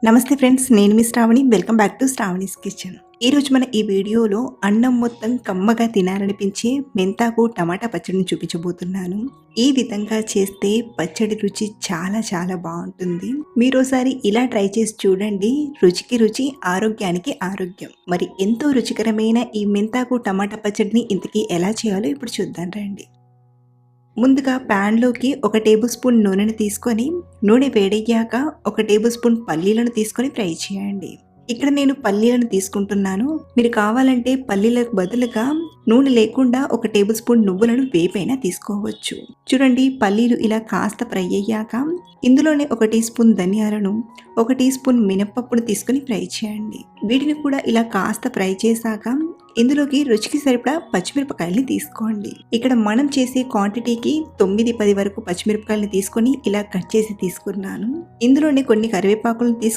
నమస్తే ఫ్రెండ్స్, నేను మీ Sravani. Welcome back to Sravani's kitchen. ఈరోజు మన ఈ వీడియోలో అన్నం మొత్తం కమ్మగా తినాలనిపించే మెంతాకు టమాటా పచ్చడిని చూపించబోతున్నాను. ఈ విధంగా చేస్తే పచ్చడి రుచి చాలా చాలా బాగుంటుంది. మీరోసారి ఇలా ట్రై చేసి చూడండి. రుచికి రుచి, ఆరోగ్యానికి ఆరోగ్యం. మరి ఎంతో రుచికరమైన ఈ మెంతాకు టమాటా పచ్చడిని ఇంతకీ ఎలా చేయాలో ఇప్పుడు చూద్దాం రండి. ముందుగా ప్యాన్లోకి 1 టేబుల్ స్పూన్ నూనెను తీసుకొని, నూనె వేడయ్యాక 1 టేబుల్ స్పూన్ పల్లీలను తీసుకొని ఫ్రై చేయండి. ఇక్కడ నేను పల్లీలను తీసుకుంటున్నాను. మీరు కావాలంటే పల్లీలకు బదులుగా నూనె లేకుండా 1 టేబుల్ స్పూన్ నువ్వులను వేపైనా తీసుకోవచ్చు. చూడండి, పల్లీలు ఇలా కాస్త ఫ్రై అయ్యాక ఇందులోనే 1 టీ స్పూన్ ధనియాలను, 1 టీ స్పూన్ మినప్పప్పును తీసుకొని ఫ్రై చేయండి. వీటిని కూడా ఇలా కాస్త ఫ్రై చేశాక ఇందులోకి రుచికి సరిపడా పచ్చిమిరపకాయల్ని తీసుకోండి. ఇక్కడ మనం చేసే క్వాంటిటీకి 9-10 వరకు పచ్చిమిరపకాయలని తీసుకొని ఇలా కట్ చేసి తీసుకున్నాను. ఇందులోనే కొన్ని కరివేపాకులను తీసుకొని